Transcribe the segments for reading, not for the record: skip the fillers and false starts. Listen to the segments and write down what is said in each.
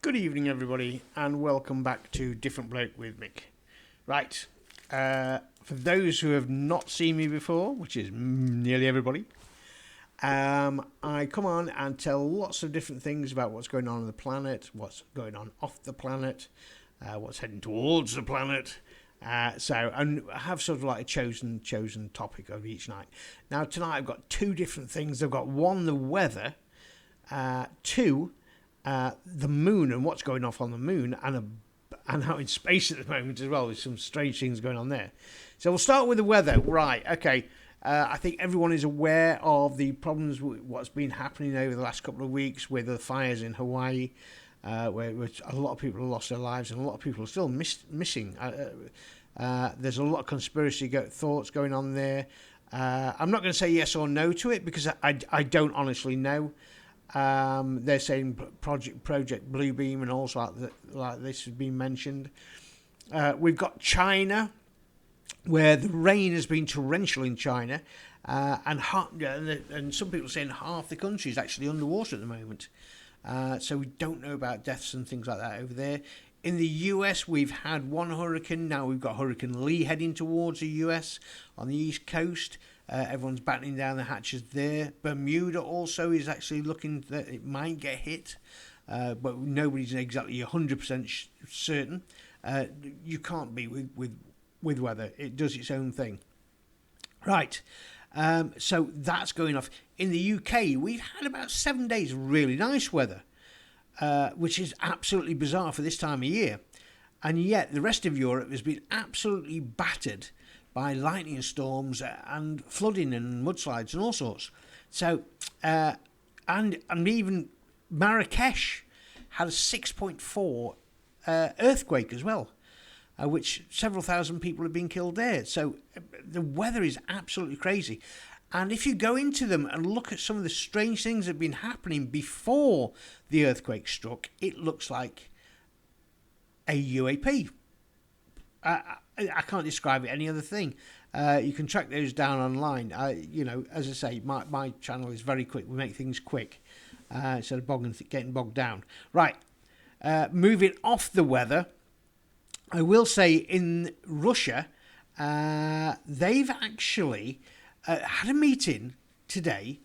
Good evening, everybody, and welcome back to Different Bloke with Mick. Right, for those who have not seen me before, which is nearly everybody, I come on and tell lots of different things about what's going on the planet, what's going on off the planet, what's heading towards the planet. And I have sort of like a chosen topic of each night. Now, tonight I've got two different things. I've got one, the weather, two, the moon and what's going off on the moon, and out in space at the moment as well. There's some strange things going on there. So we'll start with the weather. Right, okay. I think everyone is aware of the problems with what's been happening over the last couple of weeks with the fires in Hawaii, where a lot of people have lost their lives and a lot of people are still missing. There's a lot of conspiracy thoughts going on there. I'm not going to say yes or no to it because I don't honestly know. They're saying Project Bluebeam and also like this has been mentioned. We've got China, where the rain has been torrential in China, and some people are saying half the country is actually underwater at the moment. So we don't know about deaths and things like that over there. In the US, we've had one hurricane. Now we've got Hurricane Lee heading towards the US on the East Coast. Everyone's battening down the hatches there. Bermuda also is actually looking that it might get hit, but nobody's exactly 100% certain. You can't be with weather. It does its own thing. Right, so that's going off. In the UK, we've had about 7 days of really nice weather, which is absolutely bizarre for this time of year. And yet the rest of Europe has been absolutely battered by lightning storms and flooding and mudslides and all sorts. So, and even Marrakesh had a 6.4 earthquake as well, which several thousand people have been killed there. So the weather is absolutely crazy. And if you go into them and look at some of the strange things that have been happening before the earthquake struck, it looks like a UAP. I can't describe it any other thing. You can track those down online. As I say, my channel is very quick. We make things quick instead of getting bogged down. Right, moving off the weather, I will say in Russia, they've actually had a meeting today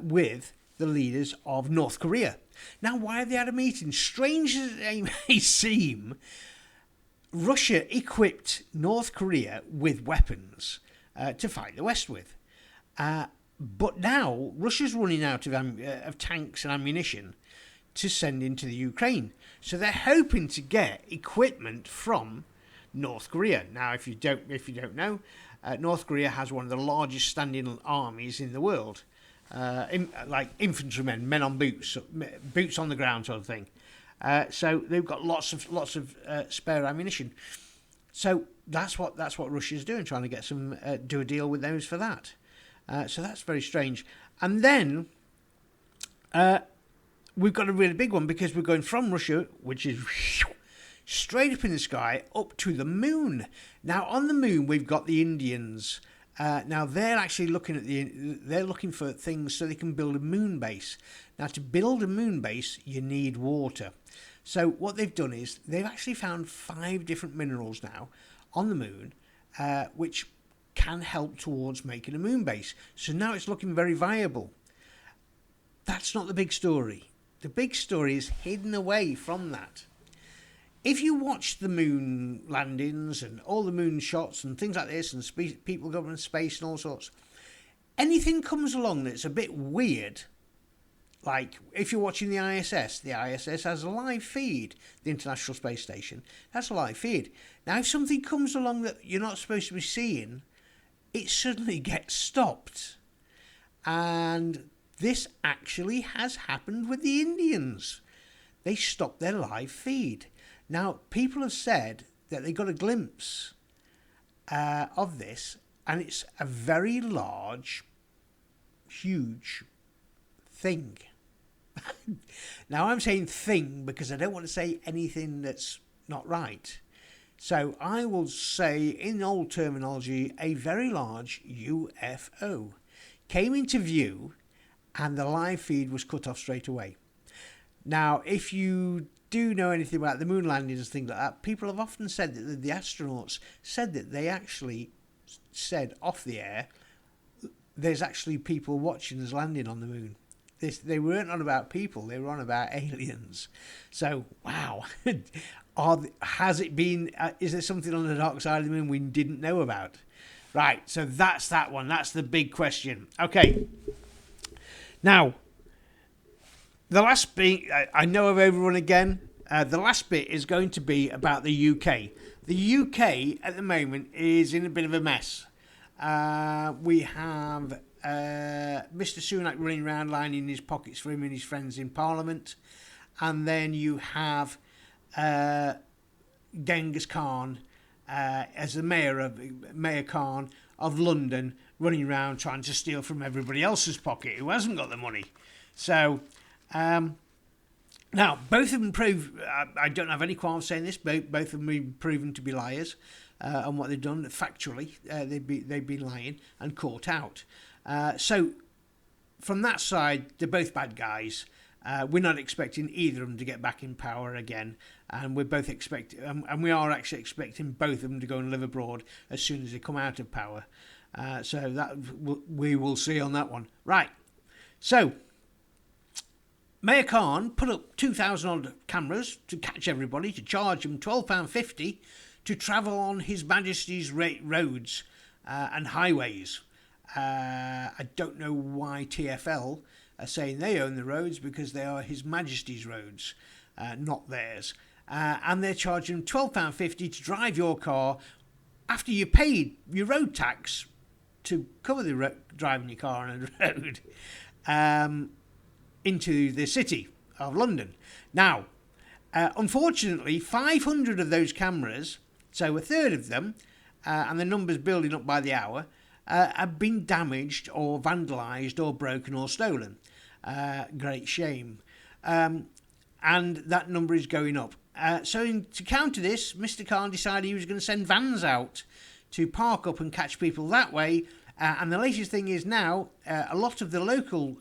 with the leaders of North Korea. Now, why have they had a meeting? Strange as it may seem, Russia equipped North Korea with weapons to fight the West with. But now Russia's running out of tanks and ammunition to send into the Ukraine. So they're hoping to get equipment from North Korea. Now, if you don't know, North Korea has one of the largest standing armies in the world. Like infantrymen, men on boots on the ground sort of thing. So they've got lots of spare ammunition. So that's what Russia's doing, trying to get do a deal with those for that. So that's very strange. And then we've got a really big one because we're going from Russia, which is straight up in the sky, up to the moon. Now on the moon we've got the Indians. Now they're actually looking for things so they can build a moon base. Now to build a moon base you need water. So what they've done is they've actually found 5 different minerals now on the moon, which can help towards making a moon base. So now it's looking very viable. That's not the big story. The big story is hidden away from that. If you watch the moon landings and all the moon shots and things like this and people going in space and all sorts, anything comes along that's a bit weird, like if you're watching the ISS has a live feed, the International Space Station, that's a live feed. Now if something comes along that you're not supposed to be seeing, it suddenly gets stopped. And this actually has happened with the Indians. They stopped their live feed. Now, people have said that they got a glimpse of this, and it's a very large, huge thing. Now, I'm saying thing because I don't want to say anything that's not right. So I will say, in old terminology, a very large UFO came into view and the live feed was cut off straight away. Now, if you do know anything about the moon landings and things like that, people have often said that the astronauts said that they actually said off the air, there's actually people watching us landing on the moon. They weren't on about people, they were on about aliens. So, wow. Has it been, is there something on the dark side of the moon we didn't know about? Right, so that's that one. That's the big question. Okay. Now, the last bit, I know I've overrun again. The last bit is going to be about the UK. The UK at the moment is in a bit of a mess. We have Mr. Sunak running around lining his pockets for him and his friends in Parliament. And then you have Genghis Khan as the Mayor Khan of London running around trying to steal from everybody else's pocket who hasn't got the money. So, now, both of them prove, I don't have any qualms saying this, both of them have been proven to be liars on what they've done. Factually, they've been lying and caught out. So, from that side, they're both bad guys. We're not expecting either of them to get back in power again, and we're both and we are actually expecting both of them to go and live abroad as soon as they come out of power. So that we will see on that one. Right. So, Mayor Khan put up 2,000 odd cameras to catch everybody, to charge them £12.50 to travel on His Majesty's roads and highways. I don't know why TfL are saying they own the roads, because they are His Majesty's roads, not theirs. And they're charging £12.50 to drive your car after you paid your road tax to cover the driving your car on a road. Into the city of London. Now, unfortunately, 500 of those cameras, so a third of them, and the numbers building up by the hour, have been damaged or vandalised or broken or stolen. Great shame. And that number is going up. So to counter this, Mr. Khan decided he was going to send vans out to park up and catch people that way. And the latest thing is now, a lot of the local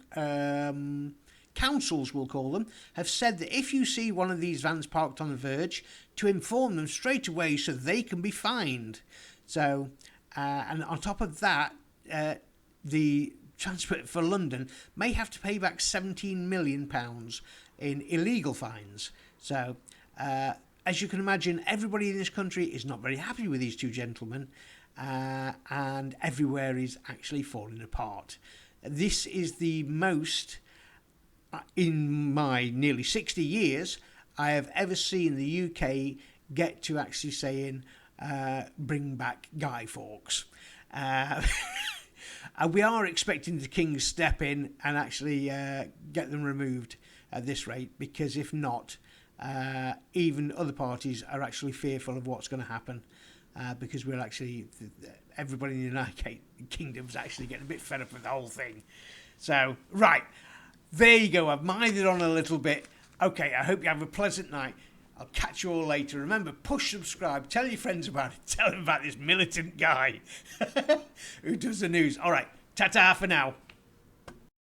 councils, we'll call them, have said that if you see one of these vans parked on the verge, to inform them straight away so they can be fined. So, and on top of that, the Transport for London may have to pay back £17 million in illegal fines. So, as you can imagine, everybody in this country is not very happy with these two gentlemen, and everywhere is actually falling apart. This is the most, in my nearly 60 years, I have ever seen the UK get to actually saying, bring back Guy Fawkes. And we are expecting the King to step in and actually get them removed at this rate, because if not, even other parties are actually fearful of what's going to happen, because we're actually, everybody in the United Kingdom is actually getting a bit fed up with the whole thing. So, right. There you go, I've minded on a little bit. Okay, I hope you have a pleasant night. I'll catch you all later. Remember, push subscribe, tell your friends about it, tell them about this militant guy who does the news. All right, ta-ta for now.